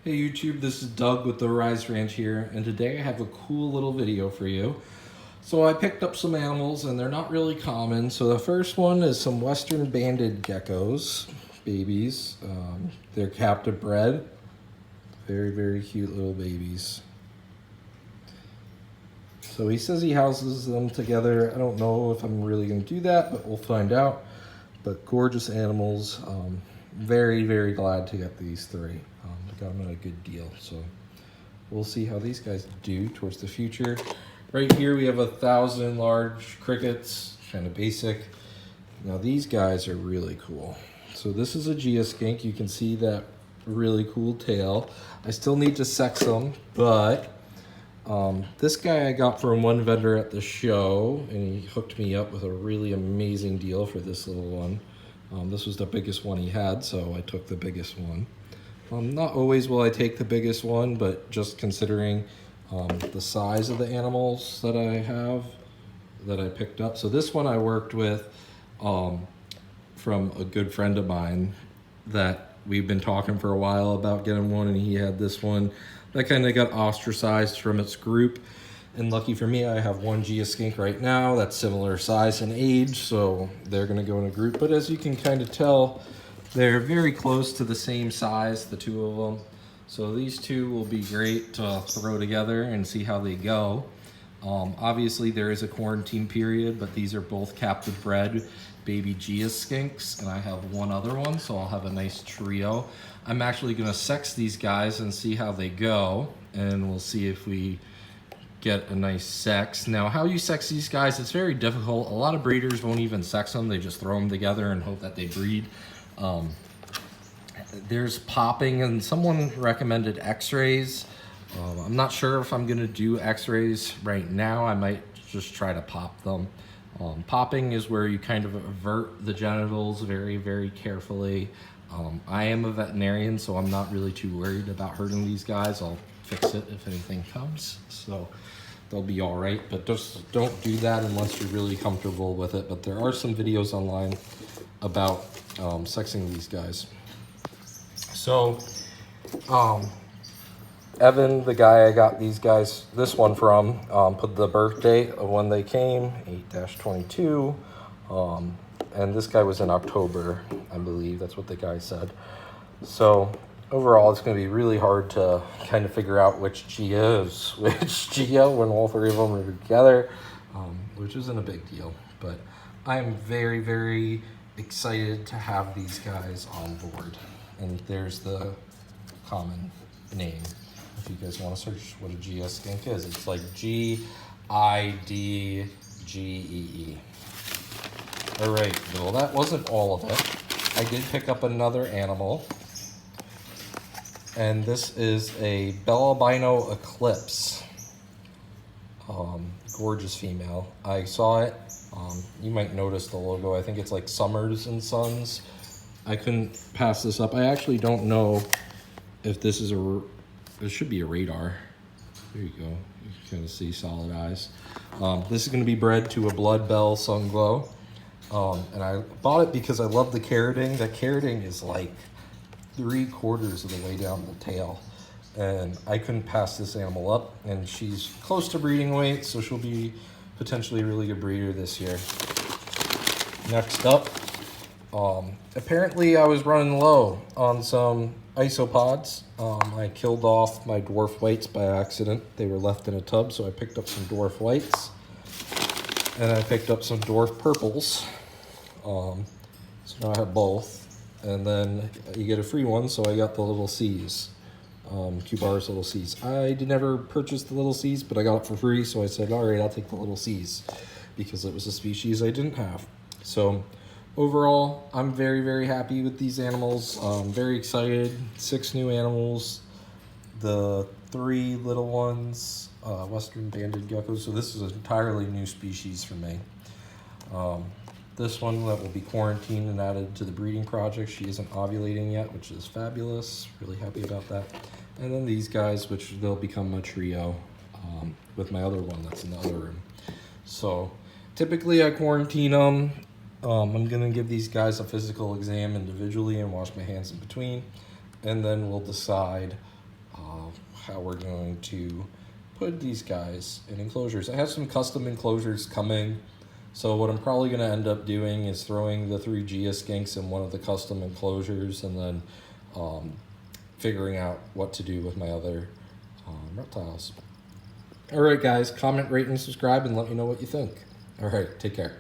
Hey YouTube, this is Doug with the Rise Ranch here, and today I have a cool little video for you. So I picked up some animals and they're not really common. So the first one is some western banded geckos, babies. They're captive bred. Very, very cute little babies. So he says he houses them together. I don't know if I'm really going to do that, but we'll find out. But gorgeous animals. Very, very glad to get these three. I got them at a good deal. So we'll see how these guys do towards the future. Right here we have 1,000 large crickets, kind of basic. Now these guys are really cool. So this is a geoskink. You can see that really cool tail. I still need to sex them, but this guy I got from one vendor at the show, and he hooked me up with a really amazing deal for this little one. This was the biggest one he had, so I took the biggest one. Not always will I take the biggest one, but just considering the size of the animals that I have, that I picked up. So this one I worked with from a good friend of mine that we've been talking for a while about getting one, and he had this one that kind of got ostracized from its group. And lucky for me, I have one geoskink right now that's similar size and age, so they're gonna go in a group. But as you can kind of tell, they're very close to the same size, the two of them. So these two will be great to throw together and see how they go. Obviously there is a quarantine period, but these are both captive bred baby geoskinks, and I have one other one, so I'll have a nice trio. I'm actually gonna sex these guys and see how they go, and we'll see if we get a nice sex. Now, how you sex these guys, it's very difficult. A lot of breeders won't even sex them. They just throw them together and hope that they breed. There's popping, and someone recommended x-rays. I'm not sure if I'm gonna do x-rays right now. I might just try to pop them. Popping is where you kind of avert the genitals very, very carefully. I am a veterinarian, so I'm not really too worried about hurting these guys. I'll fix it if anything comes, so they'll be all right. But just don't do that unless you're really comfortable with it. But there are some videos online about sexing these guys. So Evan, the guy I got this one from, put the birth date of when they came, 8-22, and this guy was in October, I believe. That's what the guy said. So overall, it's going to be really hard to kind of figure out which Gia is which Gia when all three of them are together, which isn't a big deal. But I am very, very excited to have these guys on board. And there's the common name. If you guys want to search what a geoskink is, it's like G-I-D-G-E-E. All right, well, that wasn't all of it. I did pick up another animal, and this is a Bellabino Eclipse. Gorgeous female. I saw it. You might notice the logo. I think it's like Summers and Sons. I couldn't pass this up. I actually don't know if this is it should be a radar. There you go. You can kind of see solid eyes. This is going to be bred to a Blood Bell Sunglow. And I bought it because I love the carroting. The carroting is like 3/4 of the way down the tail. And I couldn't pass this animal up. And she's close to breeding weight, so she'll be potentially a really good breeder this year. Next up, apparently I was running low on some isopods. I killed off my dwarf whites by accident. They were left in a tub, so I picked up some dwarf whites. And I picked up some dwarf purples. So now I have both. And then you get a free one, so I got the little C's. Q-Bar's little C's. I did never purchase the little C's, but I got it for free, so I said, all right, I'll take the little C's, because it was a species I didn't have. So overall, I'm very, very happy with these animals. Very excited. 6 new animals. The 3 little ones, western banded geckos. So this is an entirely new species for me. This one that will be quarantined and added to the breeding project. She isn't ovulating yet, which is fabulous. Really happy about that. And then these guys, which they'll become a trio with my other one that's in the other room. So typically I quarantine them. I'm gonna give these guys a physical exam individually and wash my hands in between, and then we'll decide how we're going to put these guys in enclosures. I have some custom enclosures coming. So what I'm probably going to end up doing is throwing the 3 geoskinks in one of the custom enclosures, and then figuring out what to do with my other reptiles. All right, guys, comment, rate, and subscribe, and let me know what you think. All right, take care.